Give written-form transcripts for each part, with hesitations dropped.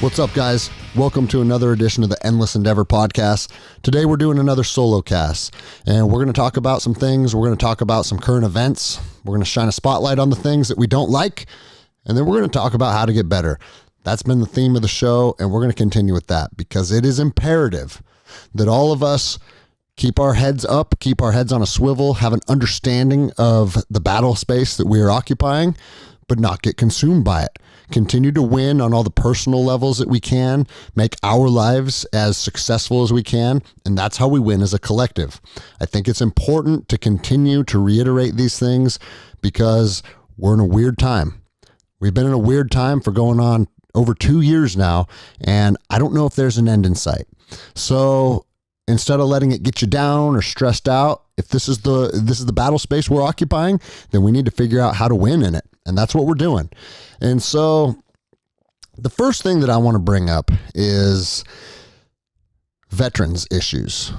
What's up, guys? Welcome to another edition of the Endless Endeavor podcast. Today we're doing another solo cast, and we're going to talk about some things. We're going to talk about some current events. We're going to shine a spotlight on the things that we don't like, and then we're going to talk about how to get better. That's been the theme of the show, and we're going to continue with that because it is imperative that all of us keep our heads up, keep our heads on a swivel, have an understanding of the battle space that we are occupying, but not get consumed by it. Continue to win on all the personal levels that we can, make our lives as successful as we can, and that's how we win as a collective. I think it's important to continue to reiterate these things because we're in a weird time. We've been in a weird time for going on over 2 years now, and I don't know if there's an end in sight. So instead of letting it get you down or stressed out, if this is the battle space we're occupying, then we need to figure out how to win in it. And that's what we're doing. And so the first thing that I want to bring up is veterans issues.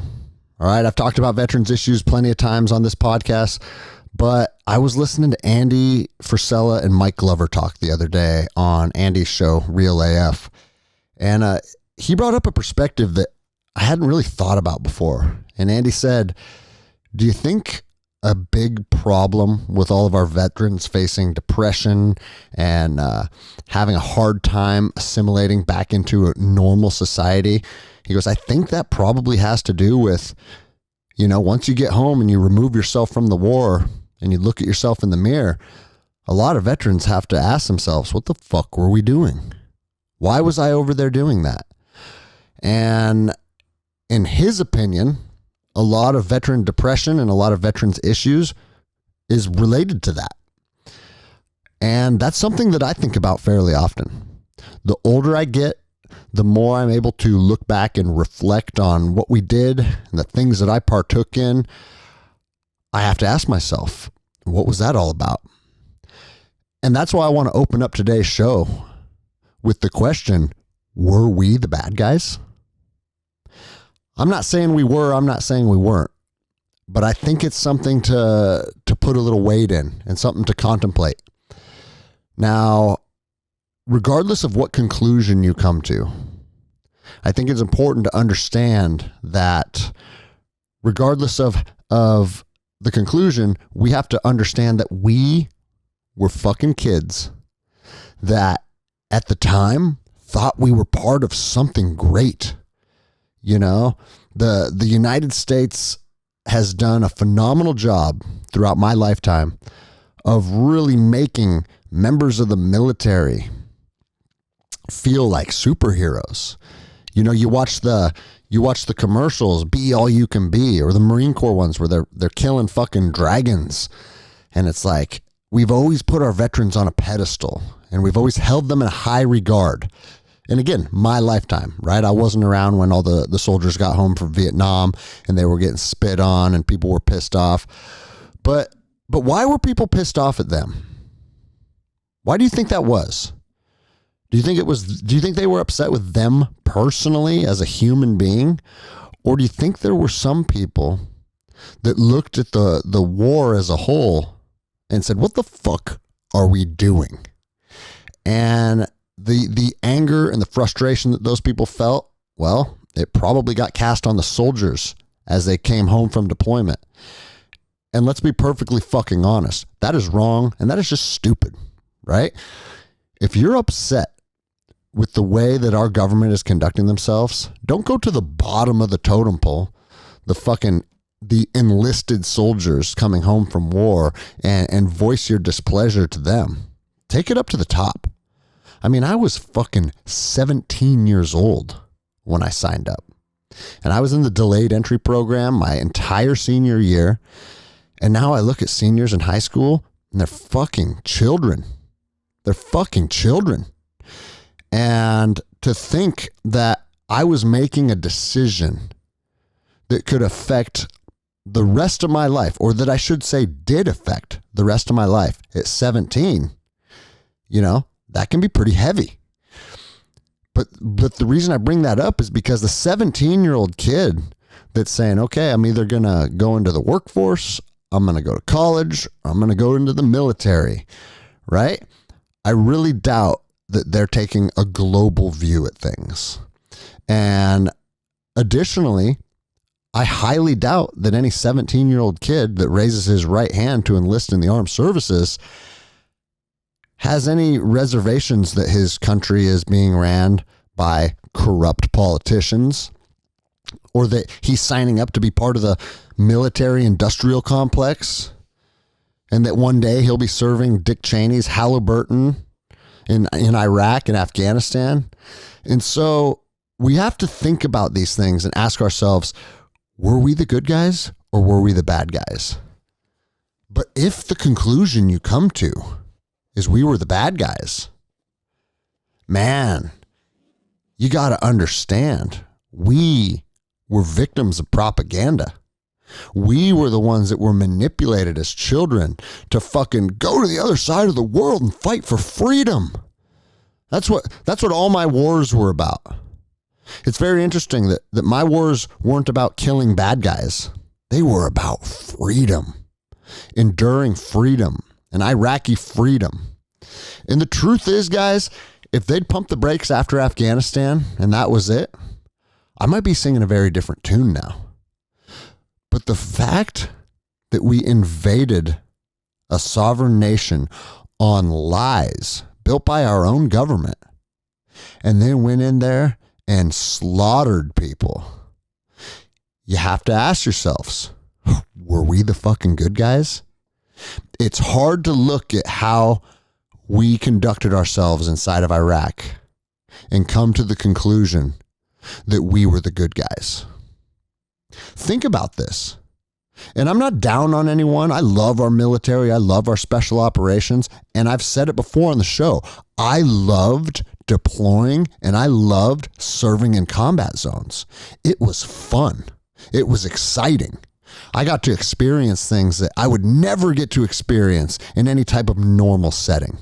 All right. I've talked about veterans issues plenty of times on this podcast, but I was listening to Andy Frisella and Mike Glover talk the other day on Andy's show, Real AF. And he brought up a perspective that I hadn't really thought about before. And Andy said, do you think a big problem with all of our veterans facing depression and having a hard time assimilating back into a normal society? He goes, I think that probably has to do with, once you get home and you remove yourself from the war and you look at yourself in the mirror, a lot of veterans have to ask themselves, what the fuck were we doing? Why was I over there doing that? And in his opinion, a lot of veteran depression and a lot of veterans issues is related to that. And that's something that I think about fairly often. The older I get, the more I'm able to look back and reflect on what we did and the things that I partook in. I have to ask myself, what was that all about? And that's why I want to open up today's show with the question, were we the bad guys? I'm not saying we were, I'm not saying we weren't, but I think it's something to put a little weight in and something to contemplate. Now, regardless of what conclusion you come to, I think it's important to understand that regardless of the conclusion, we have to understand that we were fucking kids that at the time thought we were part of something great. The United States has done a phenomenal job throughout my lifetime of really making members of the military feel like superheroes. You watch the commercials, Be All You Can Be, or the Marine Corps ones where they're killing fucking dragons. And it's like, we've always put our veterans on a pedestal and we've always held them in high regard. And again, my lifetime, right? I wasn't around when all the soldiers got home from Vietnam and they were getting spit on and people were pissed off. But why were people pissed off at them? Why do you think that was? Do you think they were upset with them personally as a human being? Or do you think there were some people that looked at the war as a whole and said, what the fuck are we doing? And the anger and the frustration that those people felt, well, it probably got cast on the soldiers as they came home from deployment. And let's be perfectly fucking honest. That is wrong, and that is just stupid, right? If you're upset with the way that our government is conducting themselves, don't go to the bottom of the totem pole, the enlisted soldiers coming home from war, and voice your displeasure to them. Take it up to the top. I mean, I was fucking 17 years old when I signed up. And I was in the delayed entry program my entire senior year. And now I look at seniors in high school and they're fucking children. They're fucking children. And to think that I was making a decision that could affect the rest of my life, or that I should say did affect the rest of my life at 17, that can be pretty heavy. But the reason I bring that up is because the 17-year-old kid that's saying, okay, I'm either going to go into the workforce, I'm going to go to college, I'm going to go into the military, right? I really doubt that they're taking a global view at things. And additionally, I highly doubt that any 17-year-old kid that raises his right hand to enlist in the armed services has any reservations that his country is being ran by corrupt politicians, or that he's signing up to be part of the military industrial complex, and that one day he'll be serving Dick Cheney's Halliburton in Iraq and Afghanistan. And so we have to think about these things and ask ourselves, were we the good guys or were we the bad guys? But if the conclusion you come to is we were the bad guys, man, you got to understand, we were victims of propaganda. We were the ones that were manipulated as children to fucking go to the other side of the world and fight for freedom. That's what all my wars were about. It's very interesting that my wars weren't about killing bad guys. They were about freedom, enduring freedom, and Iraqi freedom. And the truth is, guys, if they'd pumped the brakes after Afghanistan and that was it, I might be singing a very different tune now. But the fact that we invaded a sovereign nation on lies built by our own government and then went in there and slaughtered people, you have to ask yourselves, were we the fucking good guys? It's hard to look at how we conducted ourselves inside of Iraq and come to the conclusion that we were the good guys. Think about this. And I'm not down on anyone. I love our military. I love our special operations. And I've said it before on the show. I loved deploying and I loved serving in combat zones. It was fun. It was exciting. I got to experience things that I would never get to experience in any type of normal setting.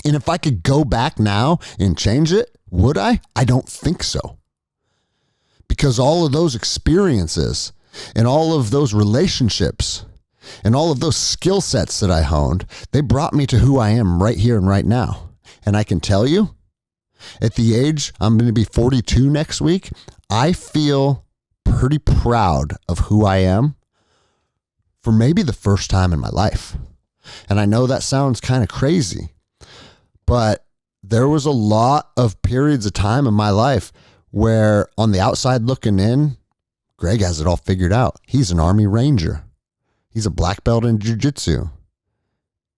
And if I could go back now and change it, would I? I don't think so. Because all of those experiences and all of those relationships and all of those skill sets that I honed, they brought me to who I am right here and right now. And I can tell you, at the age, I'm going to be 42 next week, I feel pretty proud of who I am for maybe the first time in my life. And I know that sounds kind of crazy, but there was a lot of periods of time in my life where on the outside looking in, Greg has it all figured out. He's an Army Ranger. He's a black belt in jiu-jitsu.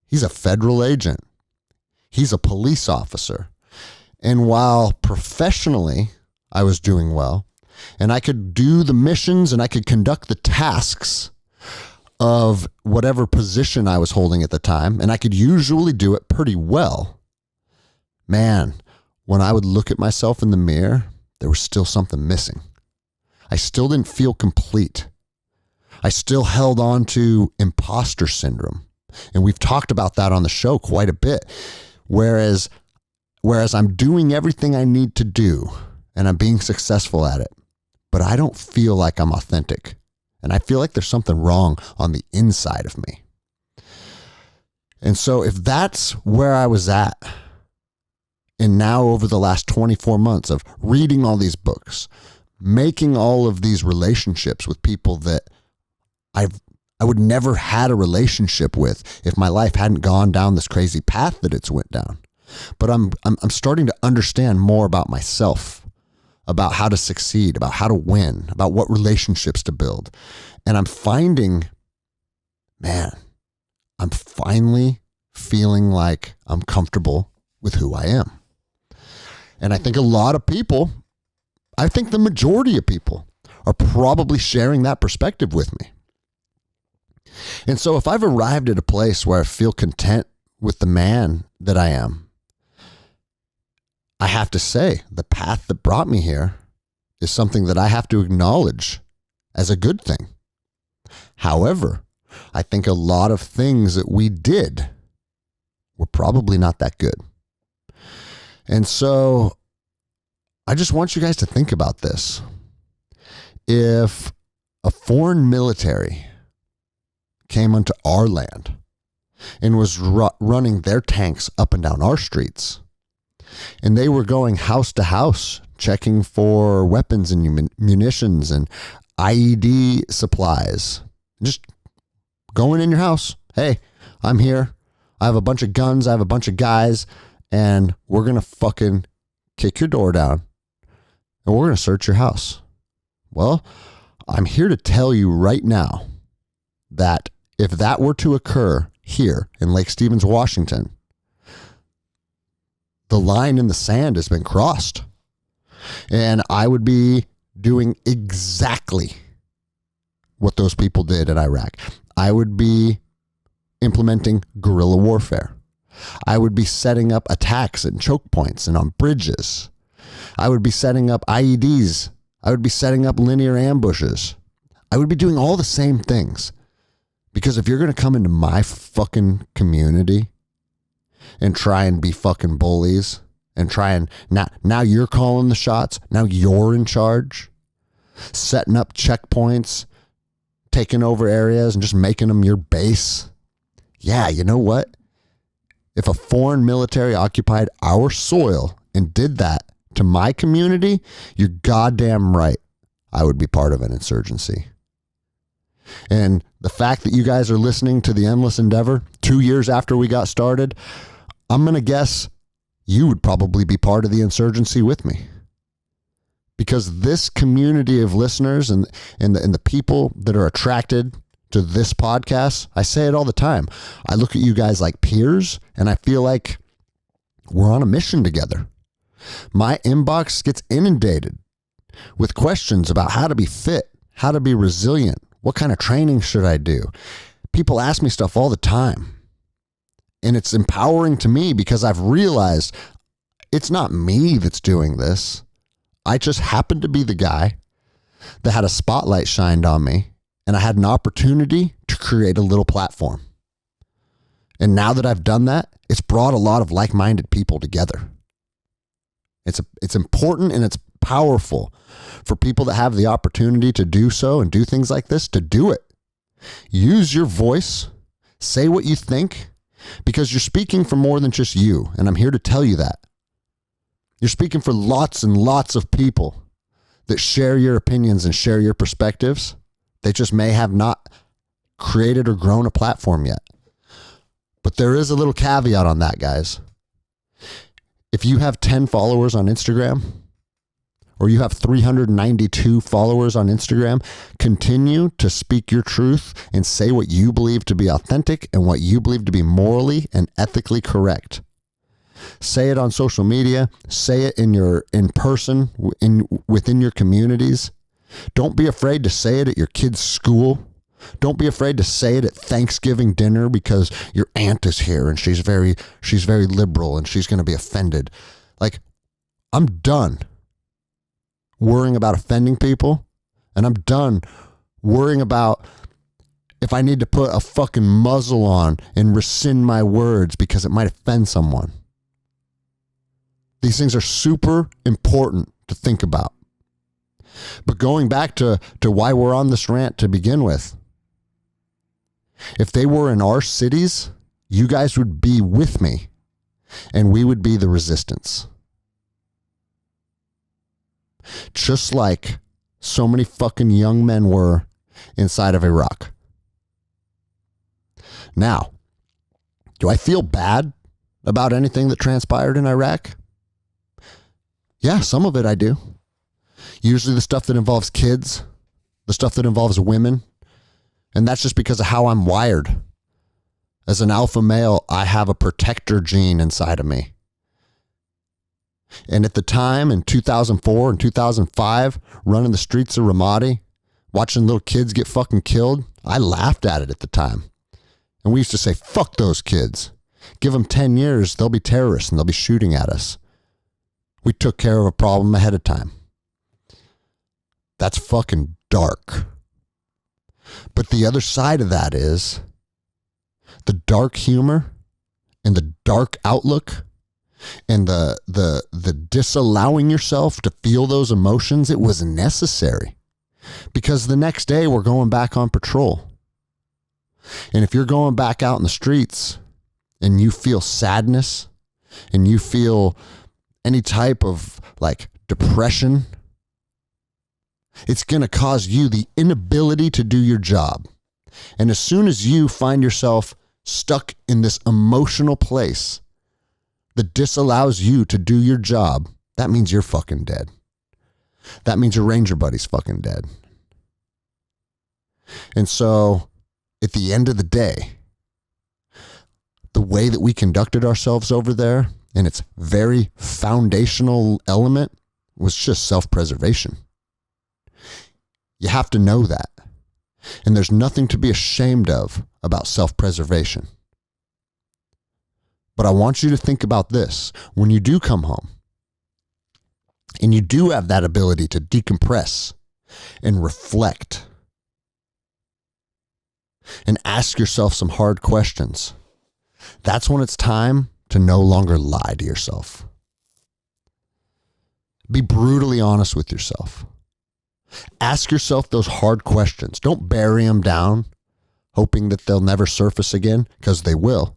He's a federal agent. He's a police officer. And while professionally I was doing well, and I could do the missions and I could conduct the tasks of whatever position I was holding at the time, and I could usually do it pretty well, man, when I would look at myself in the mirror, there was still something missing. I still didn't feel complete. I still held on to imposter syndrome. And we've talked about that on the show quite a bit. Whereas I'm doing everything I need to do and I'm being successful at it, but I don't feel like I'm authentic. And I feel like there's something wrong on the inside of me. And so if that's where I was at, and now over the last 24 months of reading all these books, making all of these relationships with people that I would never had a relationship with if my life hadn't gone down this crazy path that it's went down. But I'm starting to understand more about myself, about how to succeed, about how to win, about what relationships to build. And I'm finding, man, I'm finally feeling like I'm comfortable with who I am. And I think a lot of people, I think the majority of people are probably sharing that perspective with me. And so if I've arrived at a place where I feel content with the man that I am, I have to say the path that brought me here is something that I have to acknowledge as a good thing. However, I think a lot of things that we did were probably not that good. And so I just want you guys to think about this. If a foreign military came onto our land and was running their tanks up and down our streets, And they were going house to house, checking for weapons and munitions and IED supplies. Just going in your house. Hey, I'm here. I have a bunch of guns. I have a bunch of guys. And we're going to fucking kick your door down. And we're going to search your house. Well, I'm here to tell you right now that if that were to occur here in Lake Stevens, Washington, the line in the sand has been crossed. And I would be doing exactly what those people did in Iraq. I would be implementing guerrilla warfare. I would be setting up attacks and choke points and on bridges. I would be setting up IEDs. I would be setting up linear ambushes. I would be doing all the same things. Because if you're going to come into my fucking community and try and be fucking bullies and try and now you're calling the shots. Now you're in charge, setting up checkpoints, taking over areas and just making them your base. Yeah, you know what? If a foreign military occupied our soil and did that to my community, you're goddamn right. I would be part of an insurgency. And the fact that you guys are listening to the Endless Endeavor 2 years after we got started, I'm going to guess you would probably be part of the insurgency with me. Because this community of listeners and the people that are attracted to this podcast, I say it all the time. I look at you guys like peers and I feel like we're on a mission together. My inbox gets inundated with questions about how to be fit, how to be resilient. What kind of training should I do? People ask me stuff all the time. And it's empowering to me because I've realized it's not me that's doing this. I just happened to be the guy that had a spotlight shined on me and I had an opportunity to create a little platform. And now that I've done that, it's brought a lot of like-minded people together. It's important and it's powerful for people that have the opportunity to do so and do things like this to do it. Use your voice, say what you think, because you're speaking for more than just you. And I'm here to tell you that. You're speaking for lots and lots of people that share your opinions and share your perspectives. They just may have not created or grown a platform yet. But there is a little caveat on that, guys. If you have 10 followers on Instagram, or you have 392 followers on Instagram, continue to speak your truth and say what you believe to be authentic and what you believe to be morally and ethically correct. Say it on social media, say it in person within your communities. Don't be afraid to say it at your kid's school. Don't be afraid to say it at Thanksgiving dinner because your aunt is here and she's very liberal and she's going to be offended. Like, I'm done worrying about offending people, and I'm done worrying about if I need to put a fucking muzzle on and rescind my words because it might offend someone. These things are super important to think about. But going back to why we're on this rant to begin with, if they were in our cities, you guys would be with me and we would be the resistance. Just like so many fucking young men were inside of Iraq. Now, do I feel bad about anything that transpired in Iraq? Yeah, some of it I do. Usually the stuff that involves kids, the stuff that involves women, and that's just because of how I'm wired. As an alpha male, I have a protector gene inside of me. And at the time, in 2004 and 2005, running the streets of Ramadi, watching little kids get fucking killed, I laughed at it at the time. And we used to say, fuck those kids. Give them 10 years, they'll be terrorists and they'll be shooting at us. We took care of a problem ahead of time. That's fucking dark. But the other side of that is the dark humor and the dark outlook and the disallowing yourself to feel those emotions. It was necessary because the next day we're going back on patrol. And if you're going back out in the streets and you feel sadness and you feel any type of like depression. It's going to cause you the inability to do your job. And as soon as you find yourself stuck in this emotional place that disallows you to do your job, that means you're fucking dead. That means your ranger buddy's fucking dead. And so at the end of the day, the way that we conducted ourselves over there and its very foundational element was just self-preservation. You have to know that. And there's nothing to be ashamed of about self-preservation. But I want you to think about this. When you do come home and you do have that ability to decompress and reflect and ask yourself some hard questions, that's when it's time to no longer lie to yourself. Be brutally honest with yourself. Ask yourself those hard questions. Don't bury them down, hoping that they'll never surface again, because they will.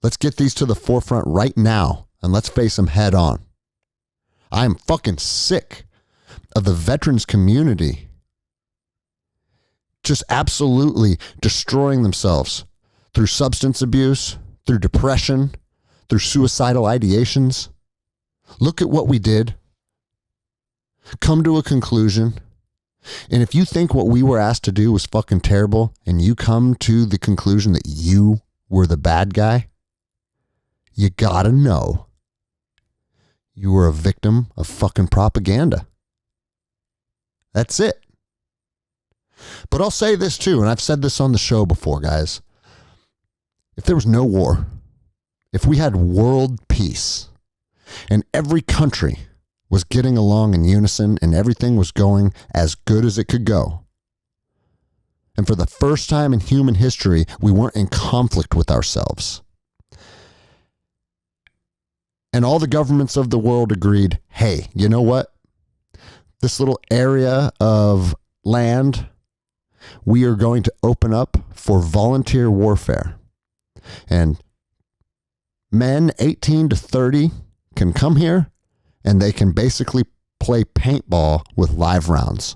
Let's get these to the forefront right now, and let's face them head on. I'm fucking sick of the veterans community just absolutely destroying themselves through substance abuse, through depression, through suicidal ideations. Look at what we did. Come to a conclusion. And if you think what we were asked to do was fucking terrible, and you come to the conclusion that you were the bad guy, you gotta know you were a victim of fucking propaganda. That's it. But I'll say this too, and I've said this on the show before, guys. If there was no war, if we had world peace, and every country was getting along in unison and everything was going as good as it could go, and for the first time in human history, we weren't in conflict with ourselves, and all the governments of the world agreed, hey, you know what? This little area of land, we are going to open up for volunteer warfare. And men 18 to 30 can come here and they can basically play paintball with live rounds.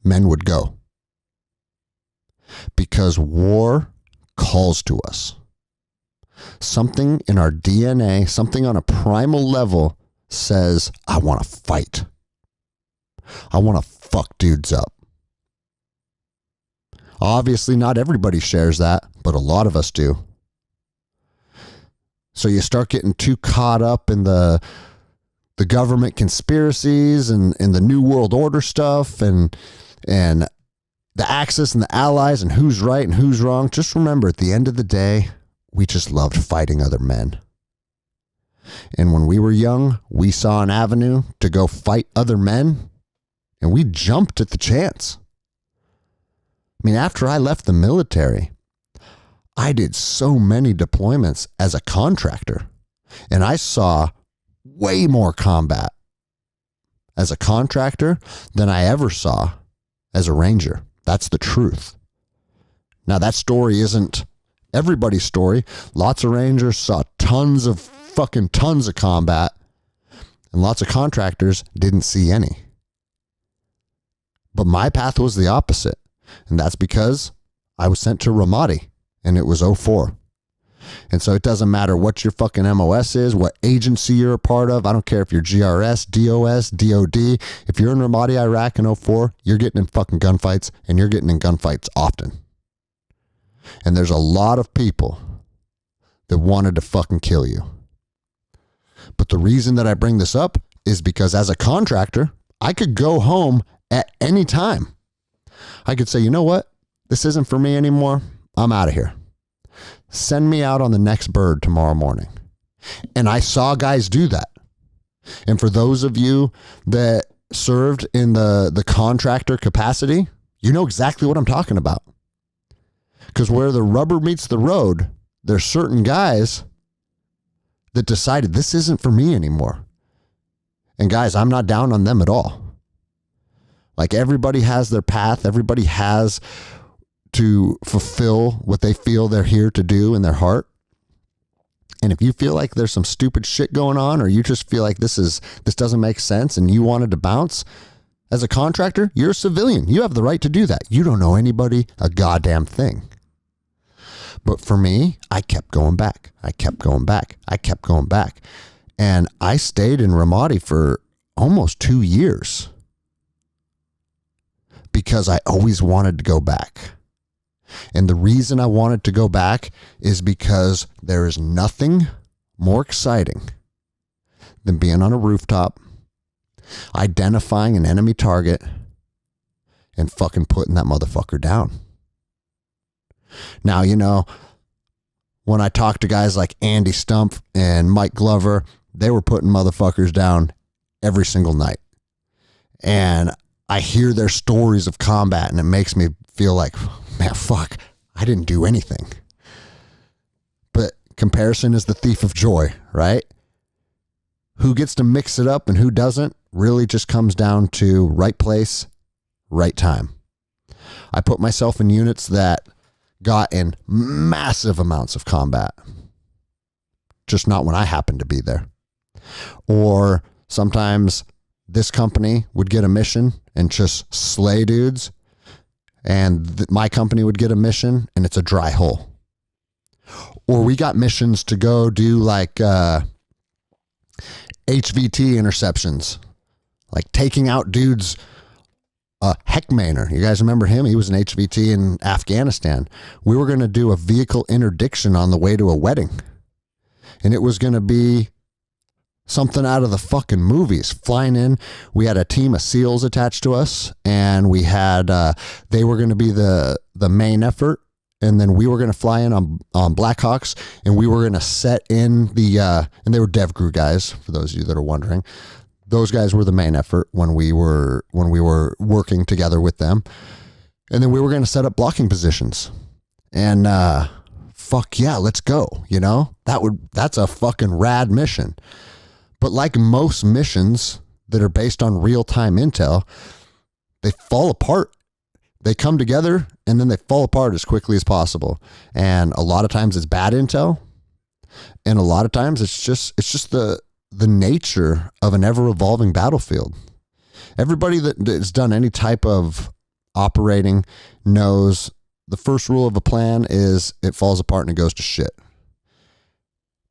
Men would go. Because war calls to us. Something in our DNA, something on a primal level says, I want to fight. I want to fuck dudes up. Obviously, not everybody shares that, but a lot of us do. So you start getting too caught up in the government conspiracies and the New World Order stuff and the Axis and the Allies and who's right and who's wrong. Just remember, at the end of the day, we just loved fighting other men. And when we were young, we saw an avenue to go fight other men, and we jumped at the chance. I mean, after I left the military, I did so many deployments as a contractor, and I saw way more combat as a contractor than I ever saw as a ranger. That's the truth. Now, that story isn't everybody's story. Lots of rangers saw tons of combat, and lots of contractors didn't see any. But my path was the opposite. And that's because I was sent to Ramadi, and it was 04. And so it doesn't matter what your fucking MOS is, what agency you're a part of. I don't care if you're GRS, DOS, DOD. If you're in Ramadi, Iraq in 04, you're getting in fucking gunfights, and you're getting in gunfights often. And there's a lot of people that wanted to fucking kill you. But the reason that I bring this up is because as a contractor, I could go home at any time. I could say, you know what? This isn't for me anymore. I'm out of here. Send me out on the next bird tomorrow morning. And I saw guys do that. And for those of you that served in the contractor capacity, you know exactly what I'm talking about. Because where the rubber meets the road, there's certain guys that decided this isn't for me anymore. And guys, I'm not down on them at all. Like, everybody has their path. Everybody has to fulfill what they feel they're here to do in their heart. And if you feel like there's some stupid shit going on, or you just feel like this doesn't make sense and you wanted to bounce, as a contractor, you're a civilian. You have the right to do that. You don't know anybody a goddamn thing. But for me, I kept going back. I kept going back. I kept going back. And I stayed in Ramadi for almost 2 years because I always wanted to go back. And the reason I wanted to go back is because there is nothing more exciting than being on a rooftop, identifying an enemy target, and fucking putting that motherfucker down. Now, when I talk to guys like Andy Stump and Mike Glover, they were putting motherfuckers down every single night. And I hear their stories of combat and it makes me feel like, man, fuck, I didn't do anything. But comparison is the thief of joy, right? Who gets to mix it up and who doesn't really just comes down to right place, right time. I put myself in units that got in massive amounts of combat, just not when I happened to be there. Or sometimes this company would get a mission and just slay dudes, and my company would get a mission and it's a dry hole. Or we got missions to go do like HVT interceptions, like taking out dudes. Heckmaner, you guys remember him? He was an HVT in Afghanistan. We were going to do a vehicle interdiction on the way to a wedding. And it was going to be something out of the fucking movies. Flying in, we had a team of SEALs attached to us, and we had, they were going to be the main effort. And then we were going to fly in on Blackhawks, and we were going to set in and they were dev crew guys, for those of you that are wondering. Those guys were the main effort when we were working together with them. And then we were going to set up blocking positions. And fuck yeah, let's go. That's a fucking rad mission. But like most missions that are based on real-time intel, they fall apart. They come together and then they fall apart as quickly as possible. And a lot of times it's bad intel. And a lot of times it's just the nature of an ever-evolving battlefield. Everybody that's done any type of operating knows the first rule of a plan is it falls apart and it goes to shit.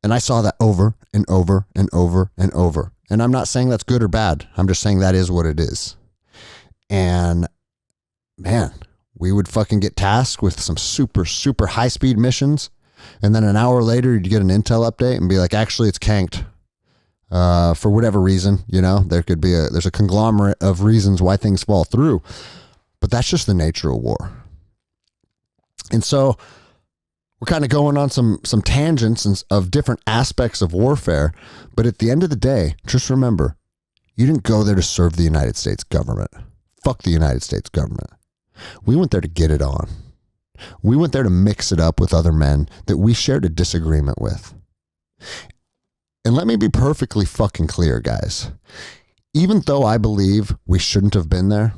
And I saw that over and over and over and over. And I'm not saying that's good or bad. I'm just saying that is what it is. And man, we would fucking get tasked with some super, super high-speed missions. And then an hour later, you'd get an intel update and be like, actually, it's canked. For whatever reason, there's a conglomerate of reasons why things fall through, but that's just the nature of war. And so we're kind of going on some tangents of different aspects of warfare. But at the end of the day, just remember, you didn't go there to serve the United States government. Fuck the United States government. We went there to get it on. We went there to mix it up with other men that we shared a disagreement with. And let me be perfectly fucking clear, guys. Even though I believe we shouldn't have been there,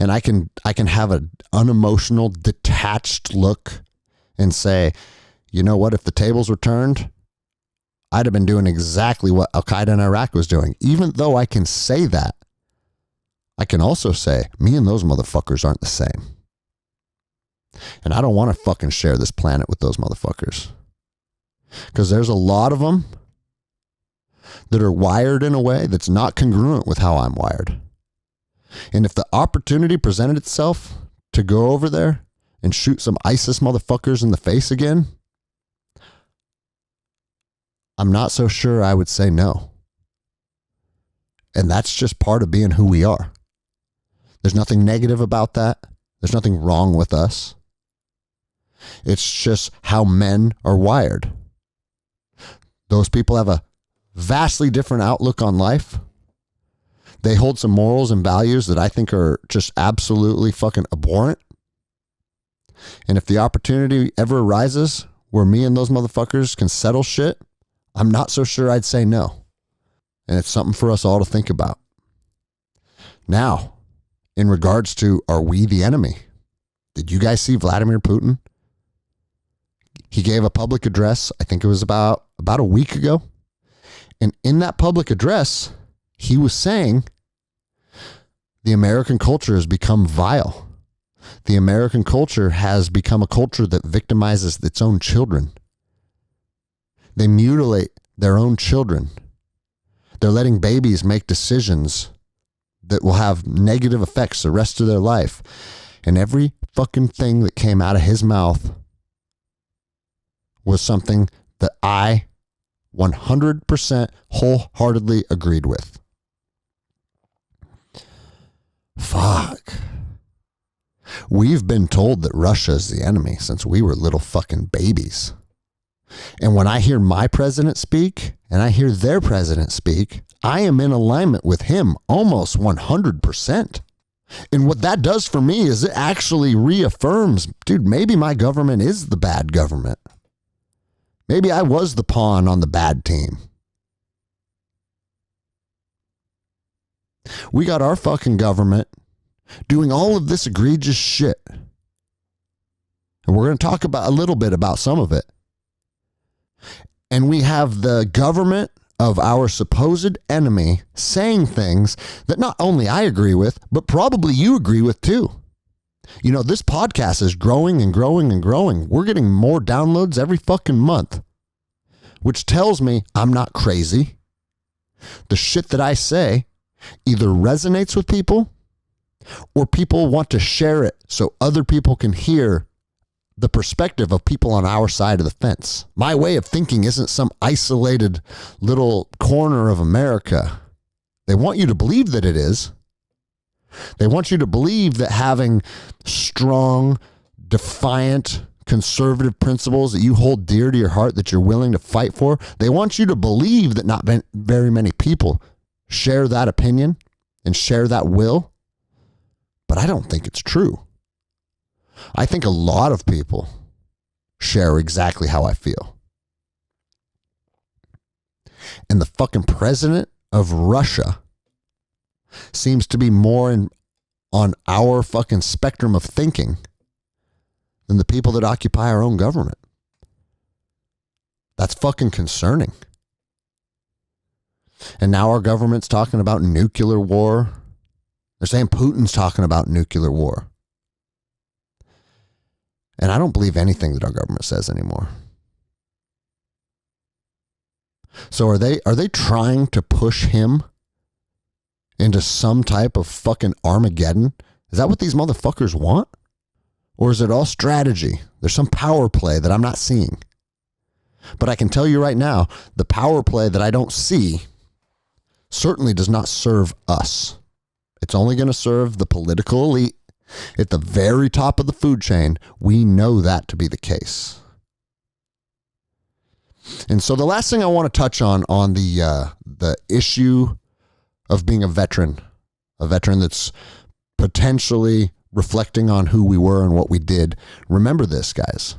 and I can have an unemotional, detached look and say, you know what, if the tables were turned, I'd have been doing exactly what Al-Qaeda in Iraq was doing. Even though I can say that, I can also say, me and those motherfuckers aren't the same. And I don't want to fucking share this planet with those motherfuckers. Because there's a lot of them that are wired in a way that's not congruent with how I'm wired. And if the opportunity presented itself to go over there and shoot some ISIS motherfuckers in the face again, I'm not so sure I would say no. And that's just part of being who we are. There's nothing negative about that. There's nothing wrong with us. It's just how men are wired. Those people have a vastly different outlook on life. They hold some morals and values that I think are just absolutely fucking abhorrent. And if the opportunity ever arises where me and those motherfuckers can settle shit, I'm not so sure I'd say no. And it's something for us all to think about. Now, in regards to, are we the enemy? Did you guys see Vladimir Putin He gave a public address, I think it was about a week ago. And in that public address, he was saying the American culture has become vile. The American culture has become a culture that victimizes its own children. They mutilate their own children. They're letting babies make decisions that will have negative effects the rest of their life. And every fucking thing that came out of his mouth was something that I 100% wholeheartedly agreed with. Fuck. We've been told that Russia is the enemy since we were little fucking babies. And when I hear my president speak and I hear their president speak, I am in alignment with him almost 100%. And what that does for me is it actually reaffirms, dude, maybe my government is the bad government. Maybe I was the pawn on the bad team. We got our fucking government doing all of this egregious shit. And we're going to talk about a little bit about some of it. And we have the government of our supposed enemy saying things that not only I agree with, but probably you agree with too. You know, this podcast is growing and growing and growing. We're getting more downloads every fucking month, which tells me I'm not crazy. The shit that I say either resonates with people or people want to share it so other people can hear the perspective of people on our side of the fence. My way of thinking isn't some isolated little corner of America. They want you to believe that it is. They want you to believe that having strong, defiant, conservative principles that you hold dear to your heart, that you're willing to fight for, they want you to believe that not very many people share that opinion and share that will. But I don't think it's true. I think a lot of people share exactly how I feel. And the fucking president of Russia seems to be more on our fucking spectrum of thinking than the people that occupy our own government. That's fucking concerning. And now our government's talking about nuclear war. They're saying Putin's talking about nuclear war. And I don't believe anything that our government says anymore. So are they trying to push him into some type of fucking Armageddon? Is that what these motherfuckers want? Or is it all strategy? There's some power play that I'm not seeing. But I can tell you right now, the power play that I don't see certainly does not serve us. It's only going to serve the political elite at the very top of the food chain. We know that to be the case. And so the last thing I want to touch on the issue of being a veteran that's potentially reflecting on who we were and what we did. Remember this, guys.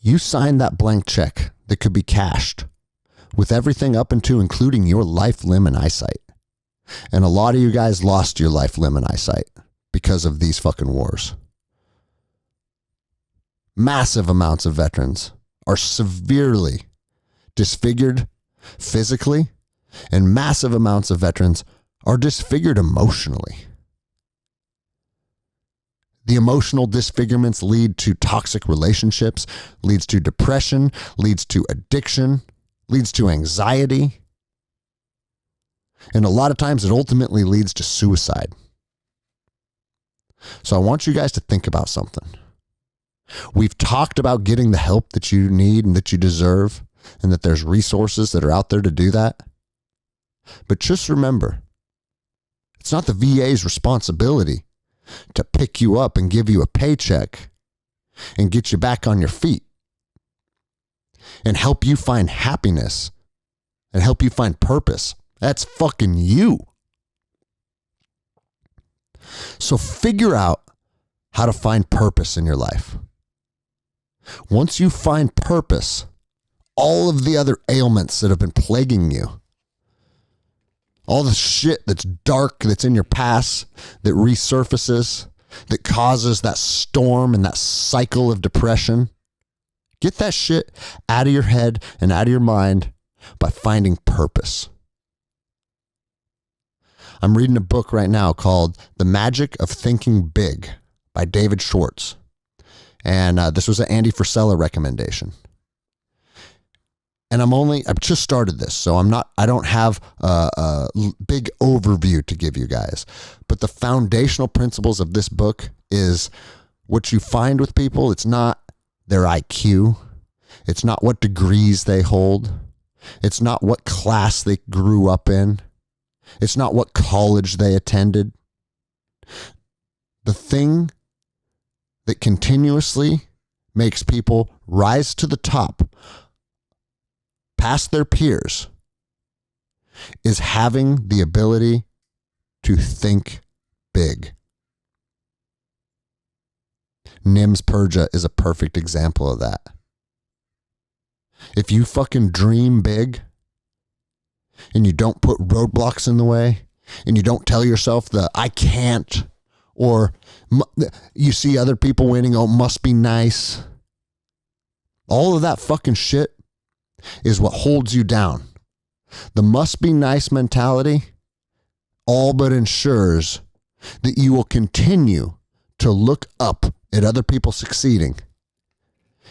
You signed that blank check that could be cashed with everything up into including your life, limb, and eyesight. And a lot of you guys lost your life, limb, and eyesight because of these fucking wars. Massive amounts of veterans are severely disfigured physically, and massive amounts of veterans are disfigured emotionally. The emotional disfigurements lead to toxic relationships, leads to depression, leads to addiction, leads to anxiety. And a lot of times it ultimately leads to suicide. So I want you guys to think about something. We've talked about getting the help that you need and that you deserve, and that there's resources that are out there to do that. But just remember, it's not the VA's responsibility to pick you up and give you a paycheck and get you back on your feet and help you find happiness and help you find purpose. That's fucking you. So figure out how to find purpose in your life. Once you find purpose, all of the other ailments that have been plaguing you, all the shit that's dark, that's in your past, that resurfaces, that causes that storm and that cycle of depression. Get that shit out of your head and out of your mind by finding purpose. I'm reading a book right now called The Magic of Thinking Big by David Schwartz. And this was an Andy Frisella recommendation. And I've just started this, so I don't have a big overview to give you guys. But the foundational principles of this book is what you find with people. It's not their IQ. It's not what degrees they hold. It's not what class they grew up in. It's not what college they attended. The thing that continuously makes people rise to the top past their peers is having the ability to think big. Nim's Purja is a perfect example of that. If you fucking dream big and you don't put roadblocks in the way and you don't tell yourself the I can't, or you see other people winning, oh, must be nice. All of that fucking shit is what holds you down. The must be nice mentality all but ensures that you will continue to look up at other people succeeding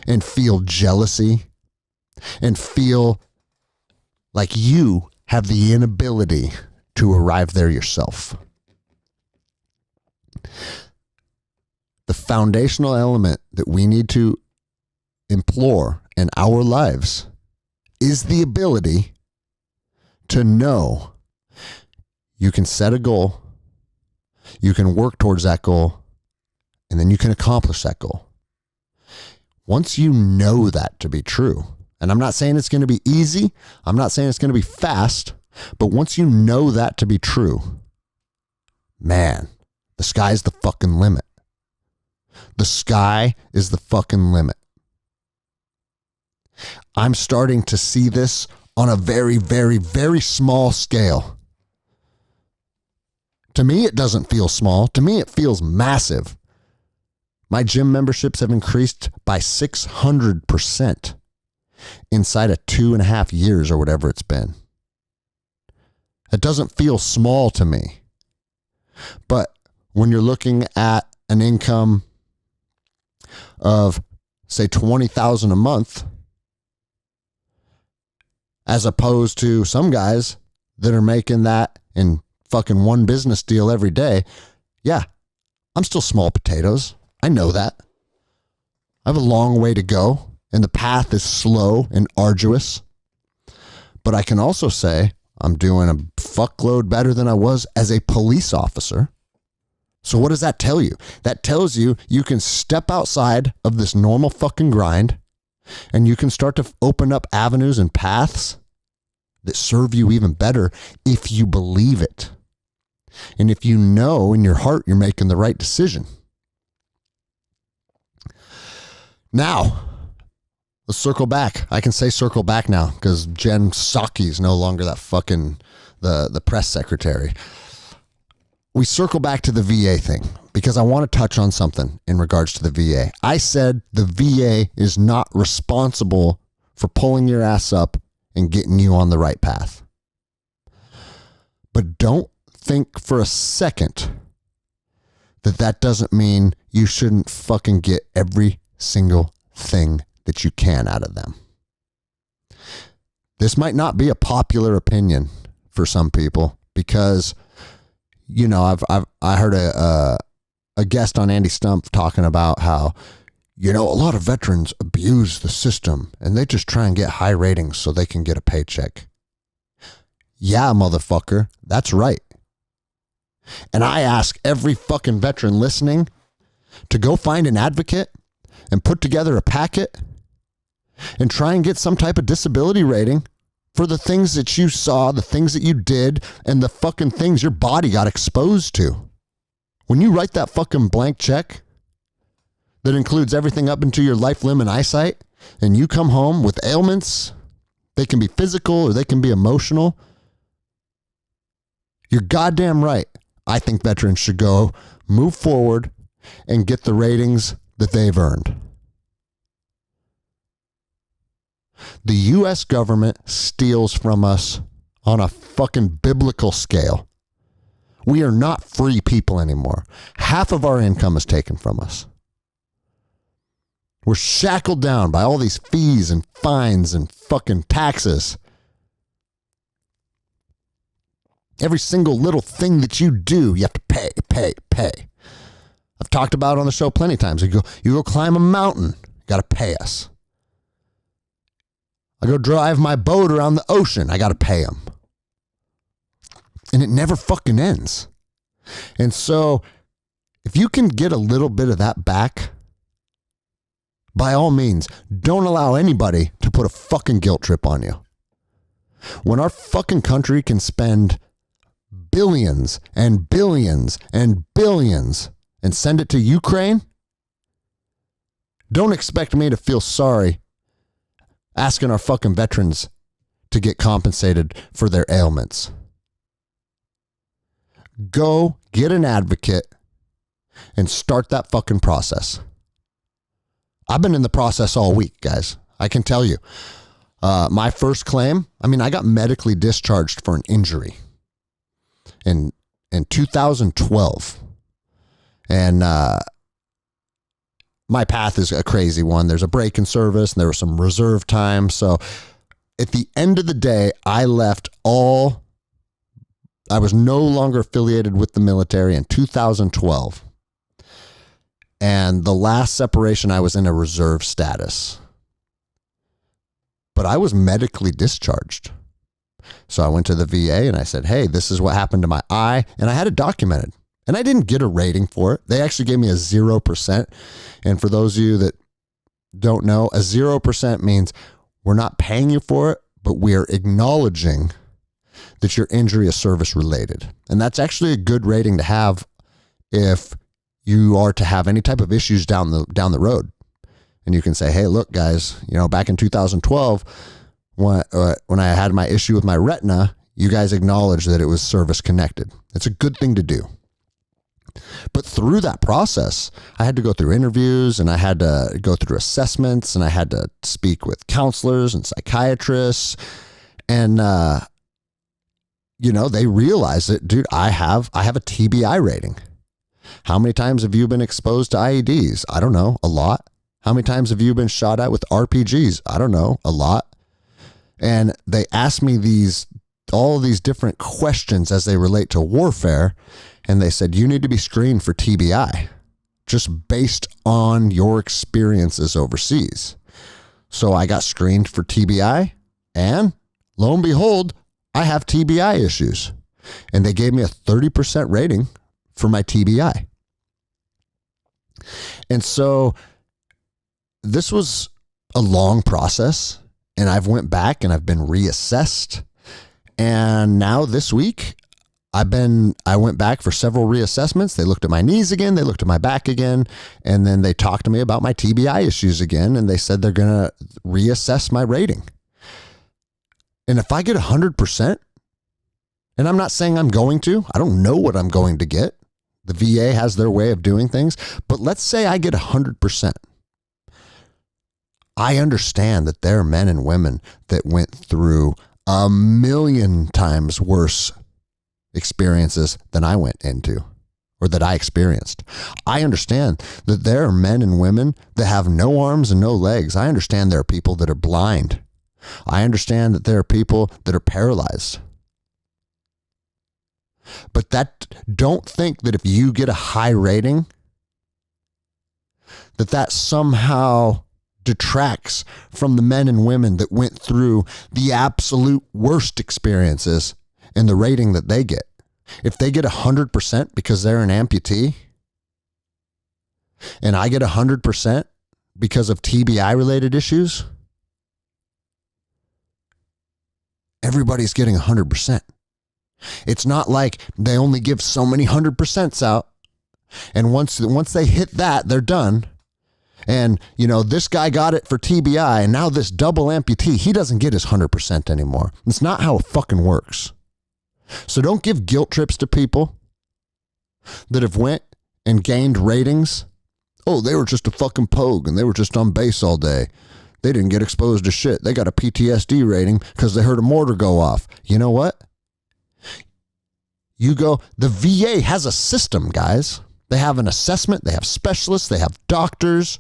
and feel jealousy and feel like you have the inability to arrive there yourself. The foundational element that we need to implore in our lives is the ability to know you can set a goal, you can work towards that goal, and then you can accomplish that goal. Once you know that to be true, and I'm not saying it's going to be easy, I'm not saying it's going to be fast, but once you know that to be true, man, the sky's the fucking limit. The sky is the fucking limit. I'm starting to see this on a very, very, very small scale. To me, it doesn't feel small. To me, it feels massive. My gym memberships have increased by 600% inside of 2.5 years or whatever it's been. It doesn't feel small to me. But when you're looking at an income of, say, $20,000 a month, as opposed to some guys that are making that in fucking one business deal every day, yeah, I'm still small potatoes. I know that. I have a long way to go, and the path is slow and arduous. But I can also say I'm doing a fuckload better than I was as a police officer. So what does that tell you? That tells you you can step outside of this normal fucking grind, and you can start to open up avenues and paths that serve you even better if you believe it. And if you know in your heart you're making the right decision. Now, let's circle back. I can say circle back now because Jen Psaki is no longer that fucking the press secretary. We circle back to the VA thing because I want to touch on something in regards to the VA. I said the VA is not responsible for pulling your ass up and getting you on the right path. But don't think for a second that that doesn't mean you shouldn't fucking get every single thing that you can out of them. This might not be a popular opinion for some people because, you know, I heard a guest on Andy Stump talking about how, you know, a lot of veterans abuse the system and they just try and get high ratings so they can get a paycheck. Yeah, motherfucker, that's right. And I ask every fucking veteran listening to go find an advocate and put together a packet and try and get some type of disability rating for the things that you saw, the things that you did, and the fucking things your body got exposed to. When you write that fucking blank check that includes everything up into your life, limb, and eyesight, and you come home with ailments, they can be physical or they can be emotional, you're goddamn right. I think veterans should go move forward and get the ratings that they've earned. The U.S. government steals from us on a fucking biblical scale. We are not free people anymore. Half of our income is taken from us. We're shackled down by all these fees and fines and fucking taxes. Every single little thing that you do, you have to pay. I've talked about it on the show plenty of times. You go climb a mountain, you got to pay us. I go drive my boat around the ocean, I got to pay them. And it never fucking ends. And so, if you can get a little bit of that back, by all means, don't allow anybody to put a fucking guilt trip on you. When our fucking country can spend billions and billions and billions and send it to Ukraine, don't expect me to feel sorry asking our fucking veterans to get compensated for their ailments. Go get an advocate and start that fucking process. I've been in the process all week, guys. I can tell you. My first claim, I got medically discharged for an injury in 2012. And my path is a crazy one. There's a break in service and there was some reserve time. So at the end of the day, I was no longer affiliated with the military in 2012. And the last separation, I was in a reserve status. But I was medically discharged. So I went to the VA and I said, hey, this is what happened to my eye. And I had it documented. And I didn't get a rating for it. They actually gave me a 0%. And for those of you that don't know, a 0% means we're not paying you for it, but we are acknowledging that your injury is service related. And that's actually a good rating to have if you are to have any type of issues down the road. And you can say, hey, look, guys, back in 2012, when I had my issue with my retina, you guys acknowledged that it was service connected. It's a good thing to do. But through that process, I had to go through interviews and I had to go through assessments and I had to speak with counselors and psychiatrists. And, they realized that, dude, I have a TBI rating. How many times have you been exposed to IEDs? I don't know, a lot. How many times have you been shot at with RPGs? I don't know, a lot. And they asked me all these different questions as they relate to warfare. And they said, you need to be screened for TBI just based on your experiences overseas. So I got screened for TBI and lo and behold, I have TBI issues. And they gave me a 30% rating for my TBI. And so this was a long process and I've went back and I've been reassessed. And now this week, I went back for several reassessments. They looked at my knees again. They looked at my back again. And then they talked to me about my TBI issues again. And they said they're going to reassess my rating. And if I get 100%, and I'm not saying I'm going to, I don't know what I'm going to get. The VA has their way of doing things. But let's say I get 100%. I understand that there are men and women that went through 1,000,000 times worse experiences than I went into or that I experienced. I understand that there are men and women that have no arms and no legs. I understand there are people that are blind. I understand that there are people that are paralyzed. But don't think that if you get a high rating, that somehow detracts from the men and women that went through the absolute worst experiences in the rating that they get. If they get 100% because they're an amputee, and I get 100% because of TBI related issues, everybody's getting 100%. It's not like they only give so many 100% out, and once they hit that, they're done. And, this guy got it for TBI, and now this double amputee, he doesn't get his 100% anymore. It's not how it fucking works. So don't give guilt trips to people that have went and gained ratings, oh, they were just a fucking pogue and they were just on base all day. They didn't get exposed to shit. They got a PTSD rating because they heard a mortar go off. You know what? The VA has a system, guys. They have an assessment. They have specialists. They have doctors.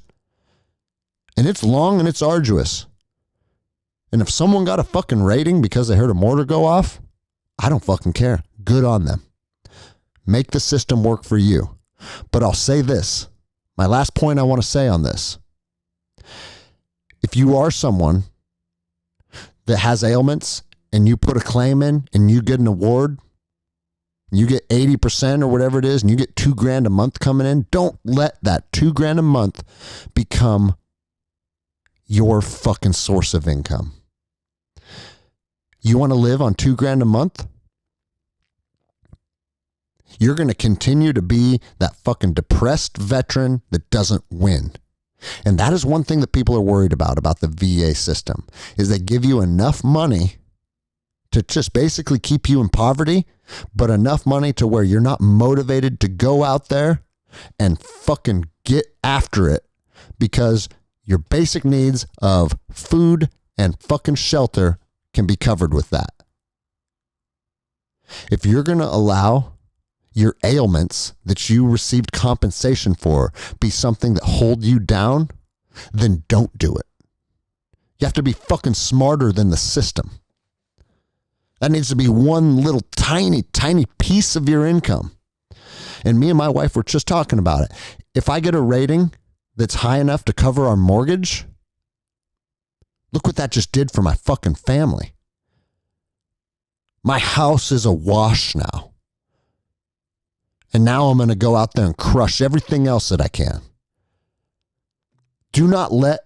And it's long and it's arduous. And if someone got a fucking rating because they heard a mortar go off, I don't fucking care. Good on them. Make the system work for you. But I'll say this. My last point I want to say on this. If you are someone that has ailments and you put a claim in and you get an award, you get 80% or whatever it is, and you get $2,000 a month coming in, don't let that $2,000 a month become your fucking source of income. You want to live on $2,000 a month? You're going to continue to be that fucking depressed veteran that doesn't win. And that is one thing that people are worried about the VA system, is they give you enough money to just basically keep you in poverty, but enough money to where you're not motivated to go out there and fucking get after it, because your basic needs of food and fucking shelter can be covered with that. If you're going to allow your ailments that you received compensation for be something that hold you down, then don't do it. You have to be fucking smarter than the system. That needs to be one little tiny, tiny piece of your income. And me and my wife were just talking about it. If I get a rating that's high enough to cover our mortgage, look what that just did for my fucking family. My house is awash now. And now I'm going to go out there and crush everything else that I can. Do not let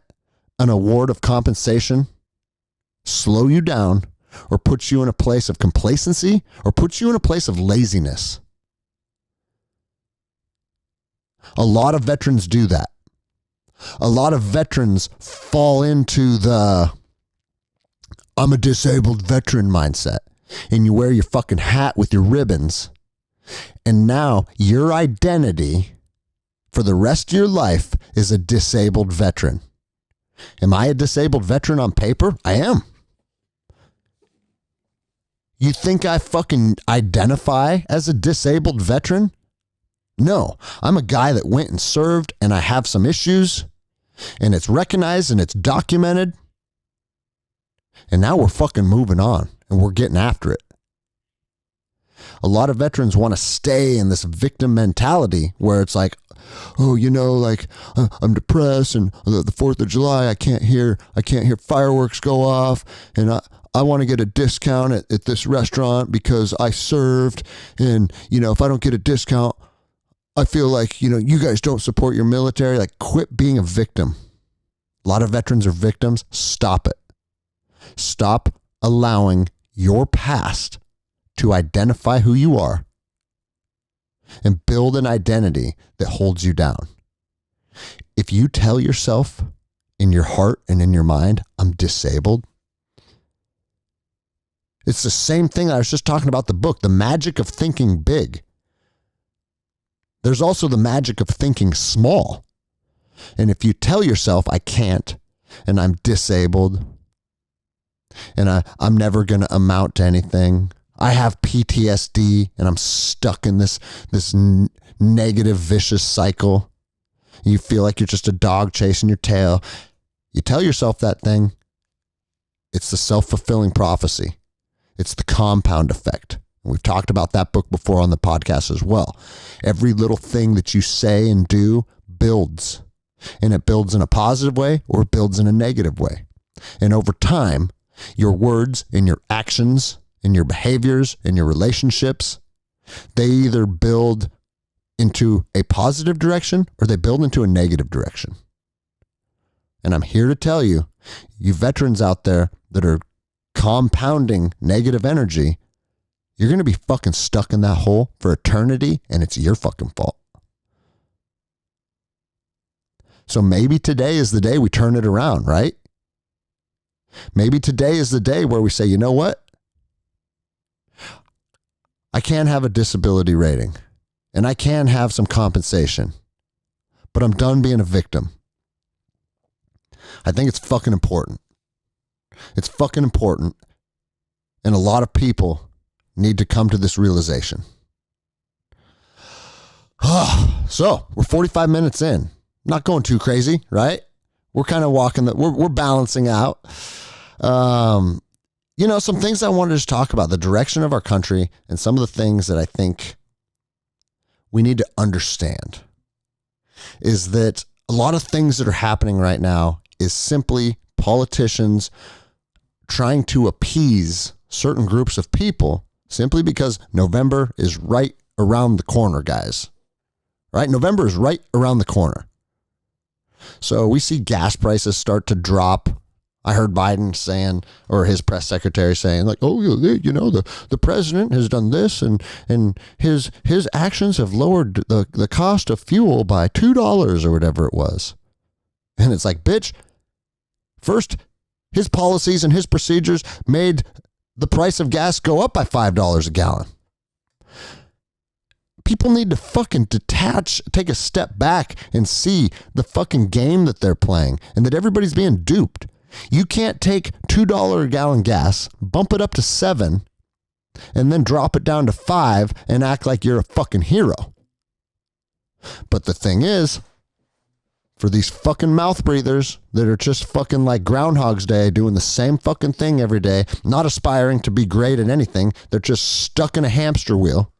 an award of compensation slow you down or put you in a place of complacency or put you in a place of laziness. A lot of veterans do that. A lot of veterans fall into the I'm a disabled veteran mindset. And you wear your fucking hat with your ribbons. And now your identity for the rest of your life is a disabled veteran. Am I a disabled veteran on paper? I am. You think I fucking identify as a disabled veteran? No, I'm a guy that went and served and I have some issues and it's recognized and it's documented. And now we're fucking moving on and we're getting after it. A lot of veterans want to stay in this victim mentality where it's like, oh, I'm depressed and the 4th of July, I can't hear fireworks go off and I want to get a discount at this restaurant because I served and, if I don't get a discount, I feel like, you guys don't support your military. Like, quit being a victim. A lot of veterans are victims. Stop it. Stop allowing your past to identify who you are and build an identity that holds you down. If you tell yourself in your heart and in your mind, I'm disabled, it's the same thing I was just talking about the book, The Magic of Thinking Big. There's also the magic of thinking small. And if you tell yourself, I can't, and I'm disabled, and I'm never going to amount to anything, I have PTSD, and I'm stuck in this negative, vicious cycle. You feel like you're just a dog chasing your tail. You tell yourself that thing, it's the self-fulfilling prophecy. It's the compound effect. We've talked about that book before on the podcast as well. Every little thing that you say and do builds. And it builds in a positive way or it builds in a negative way. And over time, your words and your actions and your behaviors and your relationships, they either build into a positive direction or they build into a negative direction. And I'm here to tell you, you veterans out there that are compounding negative energy, you're going to be fucking stuck in that hole for eternity, and it's your fucking fault. So maybe today is the day we turn it around, right? Maybe today is the day where we say, you know what? I can't have a disability rating. and I can have some compensation, but I'm done being a victim. I think it's fucking important. It's fucking important, and a lot of people need to come to this realization. So, we're 45 minutes in. Not going too crazy, right? We're kind of walking we're balancing out. Some things I wanted to talk about, the direction of our country and some of the things that I think we need to understand is that a lot of things that are happening right now is simply politicians trying to appease certain groups of people simply because November is right around the corner, guys. Right? November is right around the corner. So we see gas prices start to drop. I heard Biden saying, or his press secretary saying, like, oh, the president has done this and his actions have lowered the cost of fuel by $2 or whatever it was. And it's like, bitch, first, his policies and his procedures made the price of gas go up by $5 a gallon. People need to fucking detach, take a step back and see the fucking game that they're playing and that everybody's being duped. You can't take $2 a gallon gas, bump it up to $7, and then drop it down to $5 and act like you're a fucking hero. But the thing is, for these fucking mouth breathers that are just fucking like Groundhog's Day, doing the same fucking thing every day, not aspiring to be great at anything, they're just stuck in a hamster wheel.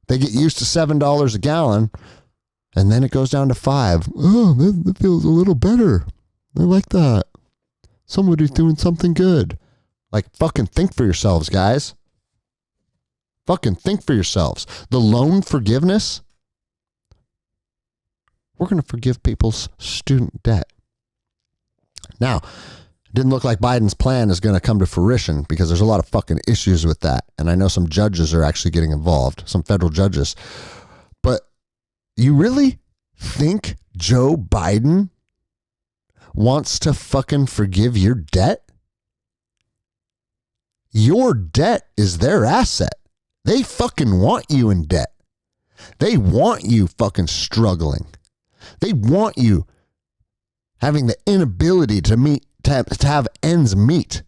They get used to $7 a gallon, and then it goes down to $5. Oh, that feels a little better. I like that. Somebody's doing something good. Like, fucking think for yourselves, guys. Fucking think for yourselves. The loan forgiveness, we're going to forgive people's student debt. Now, it didn't look like Biden's plan is going to come to fruition because there's a lot of fucking issues with that. And I know some judges are actually getting involved, some federal judges. But you really think Joe Biden wants to fucking forgive your debt? Your debt is their asset. They fucking want you in debt. They want you fucking struggling. They want you having the inability to have ends meet.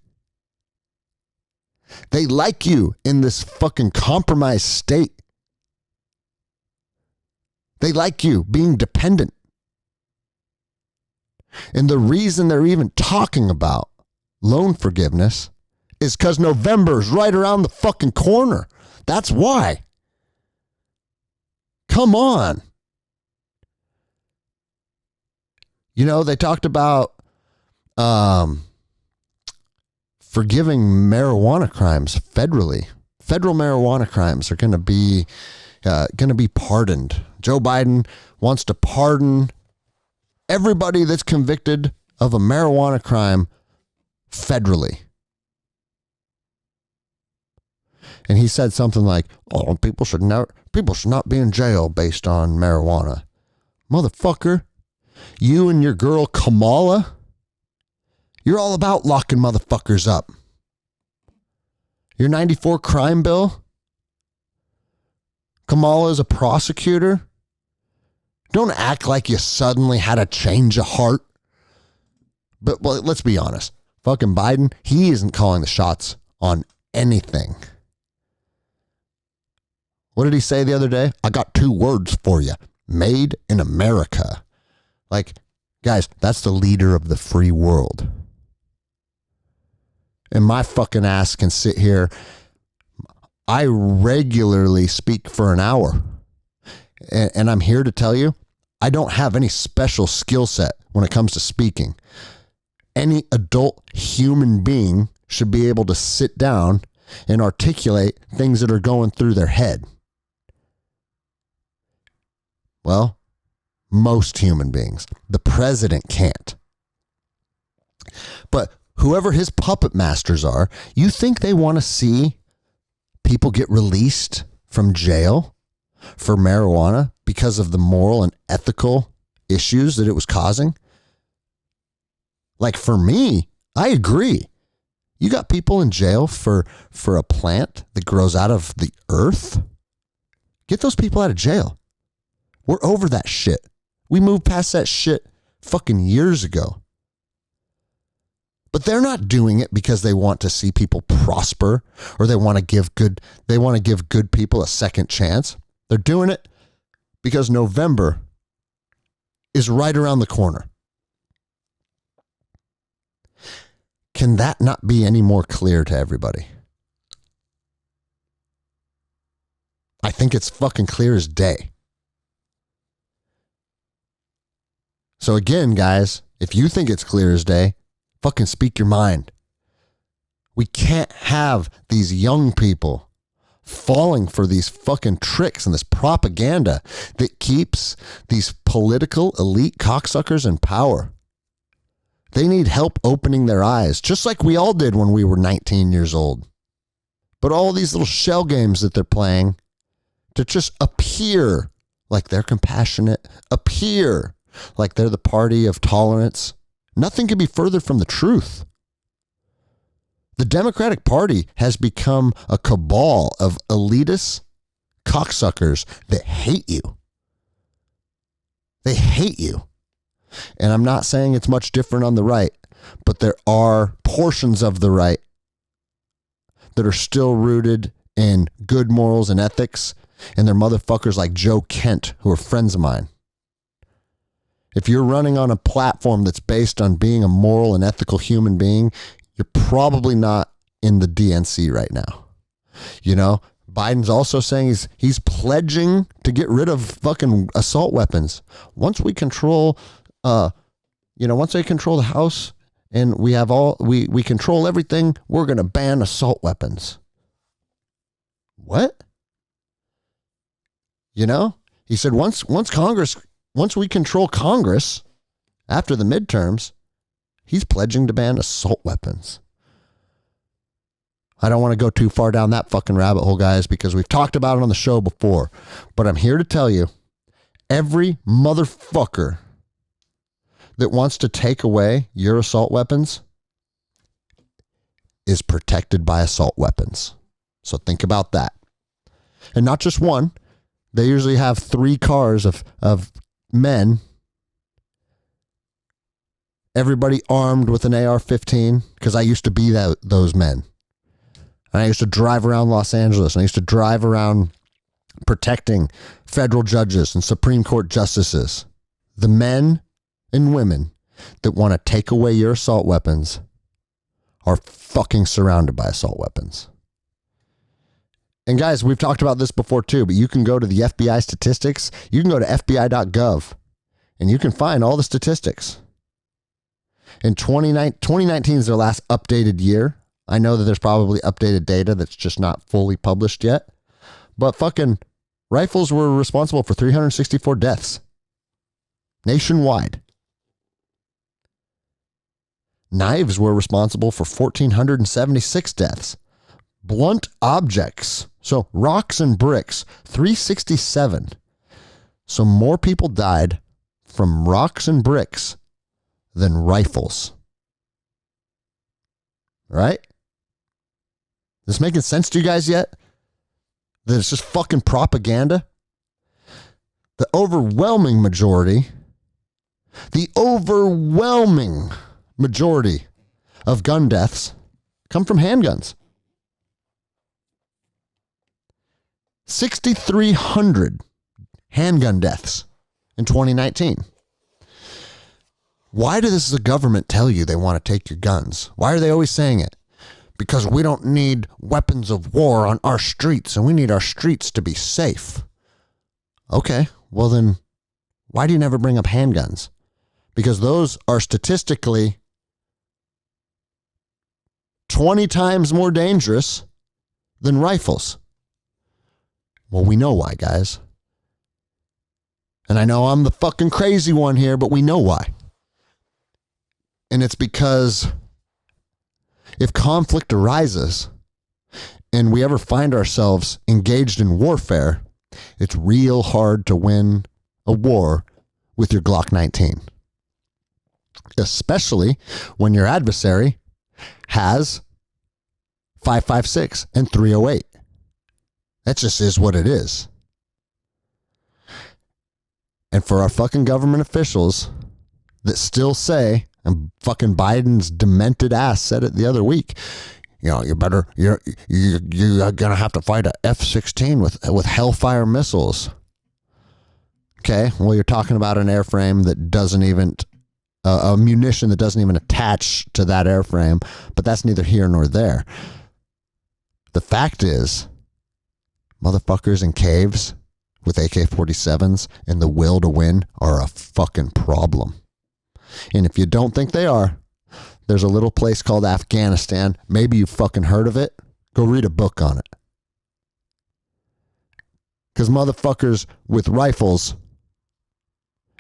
They like you in this fucking compromised state. They like you being dependent. And the reason they're even talking about loan forgiveness is because November is right around the fucking corner. That's why. Come on. They talked about forgiving marijuana crimes federally. Federal marijuana crimes are going to be pardoned. Joe Biden wants to pardon everybody that's convicted of a marijuana crime federally. And he said something like, "Oh, people should not be in jail based on marijuana." Motherfucker, you and your girl Kamala, you're all about locking motherfuckers up. Your 94 crime bill, Kamala is a prosecutor. Don't act like you suddenly had a change of heart. But let's be honest. Fucking Biden, he isn't calling the shots on anything. What did he say the other day? I got 2 words for you. Made in America. Like, guys, that's the leader of the free world. And my fucking ass can sit here. I regularly speak for an hour. And I'm here to tell you, I don't have any special skill set when it comes to speaking. Any adult human being should be able to sit down and articulate things that are going through their head. Well, most human beings. The president can't. But whoever his puppet masters are, you think they want to see people get released from jail for marijuana because of the moral and ethical issues that it was causing? Like, for me, I agree. You got people in jail for a plant that grows out of the earth. Get those people out of jail. We're over that shit. We moved past that shit fucking years ago. But they're not doing it because they want to see people prosper or they want to give good people a second chance. They're doing it because November is right around the corner. Can that not be any more clear to everybody? I think it's fucking clear as day. So again, guys, if you think it's clear as day, fucking speak your mind. We can't have these young people falling for these fucking tricks and this propaganda that keeps these political elite cocksuckers in power. They need help opening their eyes, just like we all did when we were 19 years old. But all these little shell games that they're playing to just appear like they're compassionate, appear like they're the party of tolerance, nothing could be further from the truth. The Democratic Party has become a cabal of elitist cocksuckers that hate you. They hate you. And I'm not saying it's much different on the right, but there are portions of the right that are still rooted in good morals and ethics, and they're motherfuckers like Joe Kent, who are friends of mine. If you're running on a platform that's based on being a moral and ethical human being, you're probably not in the DNC right now. You know, Biden's also saying he's pledging to get rid of fucking assault weapons. Once we control, once they control the House and we control everything, we're going to ban assault weapons. What? You know, he said once we control Congress after the midterms, he's pledging to ban assault weapons. I don't want to go too far down that fucking rabbit hole, guys, because we've talked about it on the show before. But I'm here to tell you, every motherfucker that wants to take away your assault weapons is protected by assault weapons. So think about that. And not just one. They usually have 3 cars of men, everybody armed with an AR-15, because I used to be those men. And I used to drive around Los Angeles, and I used to drive around protecting federal judges and Supreme Court justices. The men and women that want to take away your assault weapons are fucking surrounded by assault weapons. And guys, we've talked about this before too, but you can go to the FBI statistics. You can go to FBI.gov and you can find all the statistics. In 2019 is their last updated year. I know that there's probably updated data that's just not fully published yet, but fucking rifles were responsible for 364 deaths nationwide. Knives were responsible for 1,476 deaths. Blunt objects, so rocks and bricks, 367. So more people died from rocks and bricks than rifles. Right? This making sense to you guys yet? That it's just fucking propaganda? The overwhelming majority of gun deaths come from handguns. 6,300 handgun deaths in 2019. Why does the government tell you they want to take your guns? Why are they always saying it? Because we don't need weapons of war on our streets and we need our streets to be safe. Okay, well then, why do you never bring up handguns? Because those are statistically 20 times more dangerous than rifles. Well, we know why, guys. And I know I'm the fucking crazy one here, but we know why. And it's because if conflict arises and we ever find ourselves engaged in warfare, it's real hard to win a war with your Glock 19. Especially when your adversary has 5.56 and 308. That just is what it is. And for our fucking government officials that still say, and fucking Biden's demented ass said it the other week, you're gonna have to fight a F-16 with Hellfire missiles. Okay, well, you're talking about an airframe that doesn't even, a munition that doesn't even attach to that airframe, but that's neither here nor there. The fact is, motherfuckers in caves with AK-47s and the will to win are a fucking problem. And if you don't think they are, there's a little place called Afghanistan. Maybe you fucking heard of it. Go read a book on it. Because motherfuckers with rifles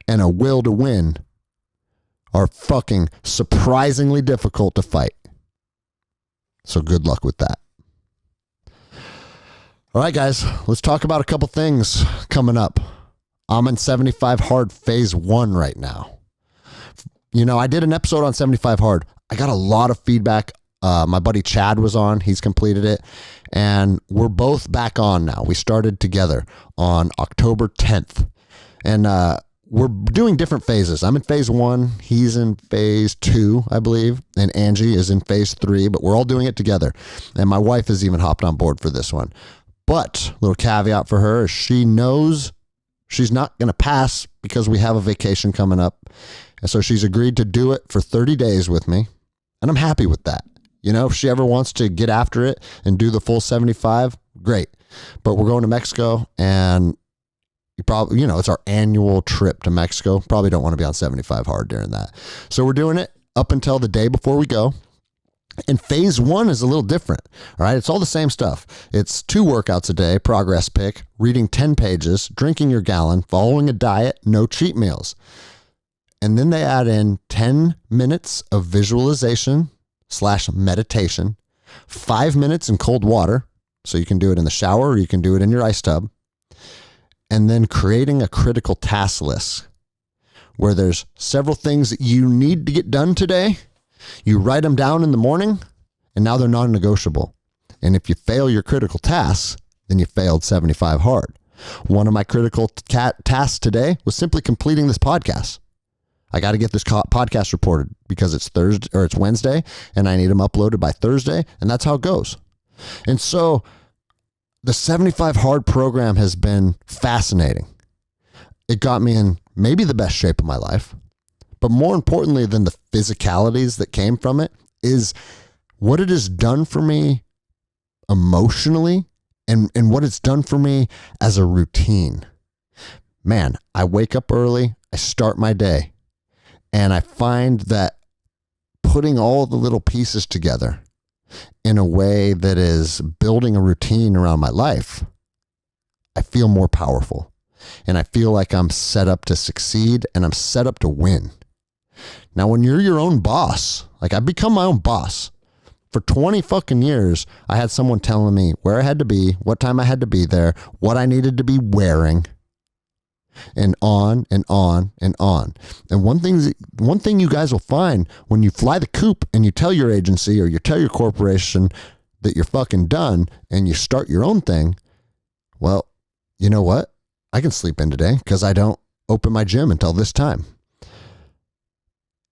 and a will to win are fucking surprisingly difficult to fight. So good luck with that. All right, guys, let's talk about a couple things coming up. I'm in 75 Hard Phase 1 right now. I did an episode on 75 Hard. I got a lot of feedback. My buddy Chad was on. He's completed it. And we're both back on now. We started together on October 10th. And we're doing different phases. I'm in phase 1. He's in phase 2, I believe. And Angie is in phase 3. But we're all doing it together. And my wife has even hopped on board for this one. But little caveat for her is she knows she's not going to pass because we have a vacation coming up. And so she's agreed to do it for 30 days with me. And I'm happy with that. If she ever wants to get after it and do the full 75, great. But we're going to Mexico, and you probably, it's our annual trip to Mexico. Probably don't want to be on 75 Hard during that. So we're doing it up until the day before we go. And phase 1 is a little different. All right. It's all the same stuff. It's 2 workouts a day, progress pick, reading 10 pages, drinking your gallon, following a diet, no cheat meals. And then they add in 10 minutes of visualization/meditation, 5 minutes in cold water. So you can do it in the shower or you can do it in your ice tub. And then creating a critical task list where there's several things that you need to get done today. You write them down in the morning and now they're non-negotiable. And if you fail your critical tasks, then you failed 75 Hard. One of my critical tasks today was simply completing this podcast. I got to get this podcast reported because it's Thursday or it's Wednesday and I need them uploaded by Thursday. And that's how it goes. And so the 75 Hard program has been fascinating. It got me in maybe the best shape of my life, but more importantly than the physicalities that came from it is what it has done for me emotionally and what it's done for me as a routine. Man, I wake up early, I start my day. And I find that putting all the little pieces together in a way that is building a routine around my life, I feel more powerful. And I feel like I'm set up to succeed and I'm set up to win. Now, when you're your own boss, like I've become my own boss. For 20 fucking years, I had someone telling me where I had to be, what time I had to be there, what I needed to be wearing. And on and on and on. And one thing you guys will find when you fly the coop and you tell your agency or you tell your corporation that you're fucking done and you start your own thing, well, you know what? I can sleep in today because I don't open my gym until this time.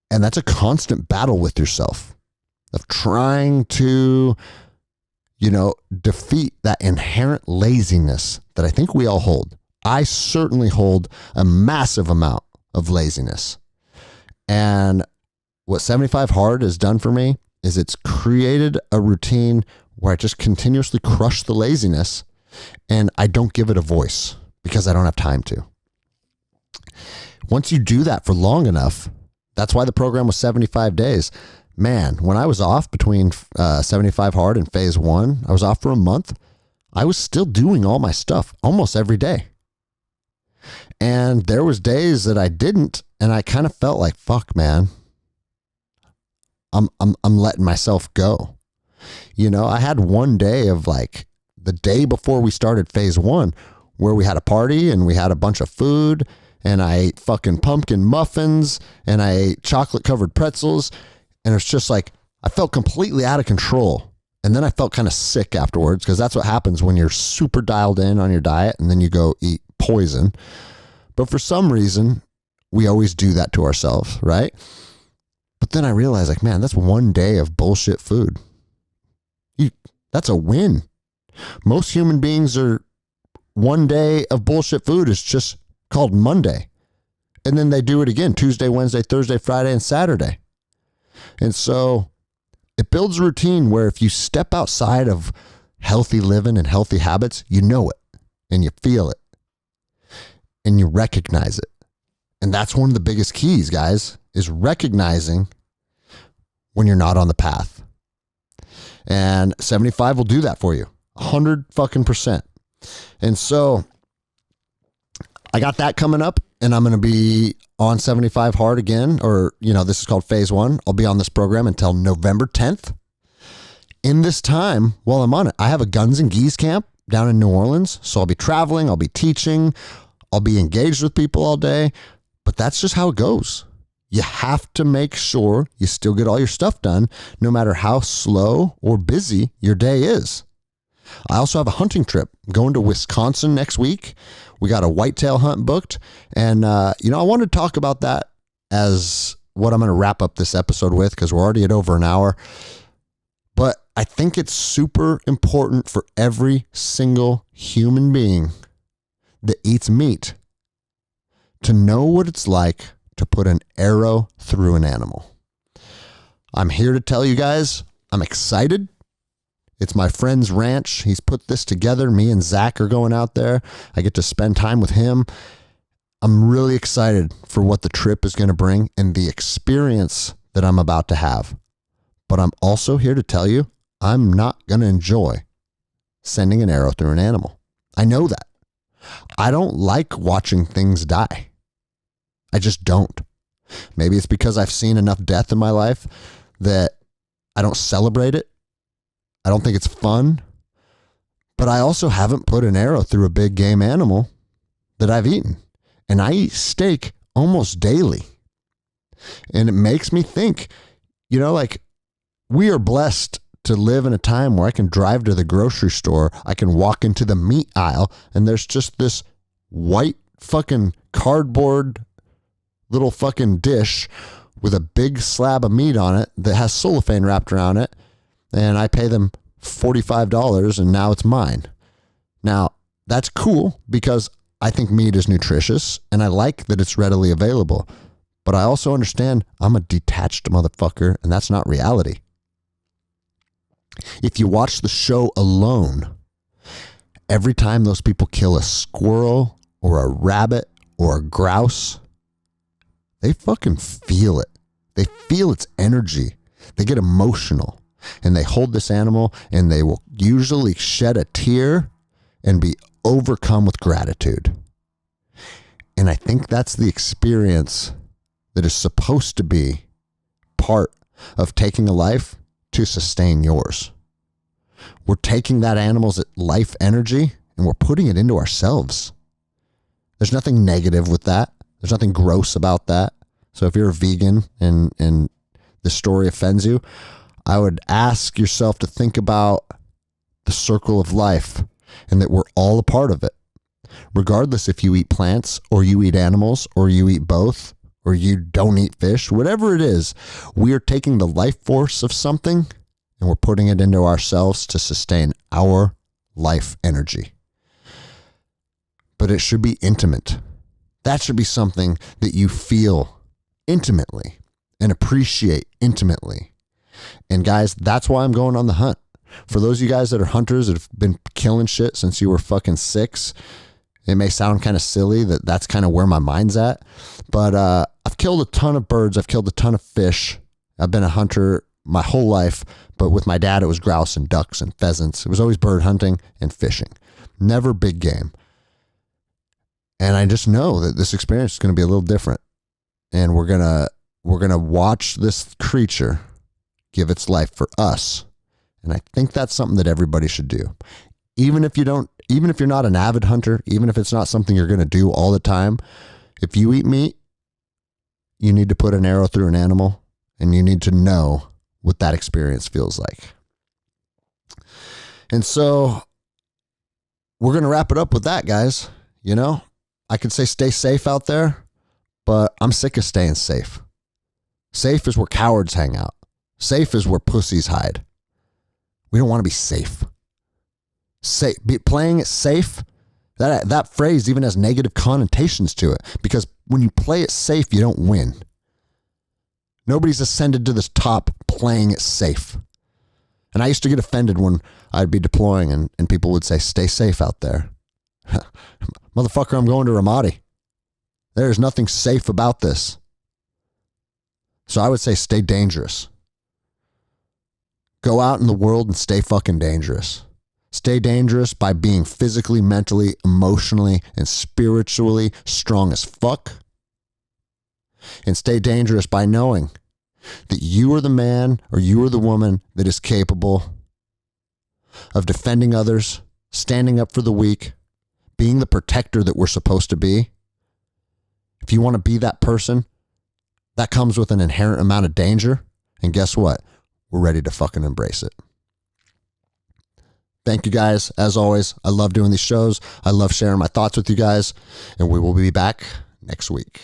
And that's a constant battle with yourself of trying to, defeat that inherent laziness that I think we all hold. I certainly hold a massive amount of laziness. And what 75 Hard has done for me is it's created a routine where I just continuously crush the laziness and I don't give it a voice because I don't have time to. Once you do that for long enough, that's why the program was 75 days. Man, when I was off between 75 Hard and phase 1, I was off for a month. I was still doing all my stuff almost every day. And there was days that I didn't, and I kind of felt like, fuck, man, I'm letting myself go. I had one day of like the day before we started phase 1 where we had a party and we had a bunch of food and I ate fucking pumpkin muffins and I ate chocolate covered pretzels. And it's just like, I felt completely out of control. And then I felt kind of sick afterwards because that's what happens when you're super dialed in on your diet and then you go eat poison. But for some reason, we always do that to ourselves, right? But then I realized, like, man, that's one day of bullshit food. That's a win. Most human beings are, one day of bullshit food is just called Monday. And then they do it again Tuesday, Wednesday, Thursday, Friday, and Saturday. And so it builds a routine where if you step outside of healthy living and healthy habits, you know it and you feel it and you recognize it. And that's one of the biggest keys, guys, is recognizing when you're not on the path. And 75 will do that for you. 100%. And so I got that coming up, and I'm going to be on 75 hard again, or, this is called phase 1. I'll be on this program until November 10th. In this time, while I'm on it, I have a Guns and Geese camp down in New Orleans. So I'll be traveling, I'll be teaching, I'll be engaged with people all day, but that's just how it goes. You have to make sure you still get all your stuff done, no matter how slow or busy your day is. I also have a hunting trip going to Wisconsin next week. We got a whitetail hunt booked. And, I wanted to talk about that as what I'm going to wrap up this episode with, because we're already at over an hour. But I think it's super important for every single human being that eats meat to know what it's like to put an arrow through an animal. I'm here to tell you guys, I'm excited. It's my friend's ranch. He's put this together. Me and Zach are going out there. I get to spend time with him. I'm really excited for what the trip is going to bring and the experience that I'm about to have. But I'm also here to tell you, I'm not going to enjoy sending an arrow through an animal. I know that. I don't like watching things die. I just don't. Maybe it's because I've seen enough death in my life that I don't celebrate it. I don't think it's fun. But I also haven't put an arrow through a big game animal that I've eaten. And I eat steak almost daily. And it makes me think, we are blessed to live in a time where I can drive to the grocery store, I can walk into the meat aisle, and there's just this white fucking cardboard little fucking dish with a big slab of meat on it that has cellophane wrapped around it, and I pay them $45 and now it's mine. Now, that's cool because I think meat is nutritious and I like that it's readily available, but I also understand I'm a detached motherfucker and that's not reality. If you watch the show Alone, every time those people kill a squirrel or a rabbit or a grouse, they fucking feel it. They feel its energy. They get emotional and they hold this animal and they will usually shed a tear and be overcome with gratitude. And I think that's the experience that is supposed to be part of taking a life to sustain yours. We're taking that animal's life energy and we're putting it into ourselves. There's nothing negative with that. There's nothing gross about that. So if you're a vegan and the story offends you, I would ask yourself to think about the circle of life and that we're all a part of it. Regardless if you eat plants or you eat animals or you eat both or you don't eat fish, whatever it is, we are taking the life force of something and we're putting it into ourselves to sustain our life energy. But it should be intimate. That should be something that you feel intimately and appreciate intimately. And guys, that's why I'm going on the hunt. For those of you guys that are hunters that have been killing shit since you were fucking 6, it may sound kind of silly that that's kind of where my mind's at. But I've killed a ton of birds. I've killed a ton of fish. I've been a hunter my whole life. But with my dad, it was grouse and ducks and pheasants. It was always bird hunting and fishing. Never big game. And I just know that this experience is going to be a little different. And we're going to watch this creature give its life for us. And I think that's something that everybody should do. Even if you're not an avid hunter, even if it's not something you're going to do all the time, if you eat meat, you need to put an arrow through an animal and you need to know what that experience feels like. And so we're going to wrap it up with that, guys. I could say stay safe out there, but I'm sick of staying safe. Safe is where cowards hang out. Safe is where pussies hide. We don't want to be safe. Playing it safe, that phrase even has negative connotations to it, because when you play it safe, you don't win. Nobody's ascended to this top playing it safe. And I used to get offended when I'd be deploying and people would say, stay safe out there. Motherfucker, I'm going to Ramadi. There's nothing safe about this. So I would say stay dangerous. Go out in the world and stay fucking dangerous. Stay dangerous by being physically, mentally, emotionally, and spiritually strong as fuck. And stay dangerous by knowing that you are the man or you are the woman that is capable of defending others, standing up for the weak, being the protector that we're supposed to be. If you want to be that person, that comes with an inherent amount of danger. And guess what? We're ready to fucking embrace it. Thank you guys. As always, I love doing these shows. I love sharing my thoughts with you guys. And we will be back next week.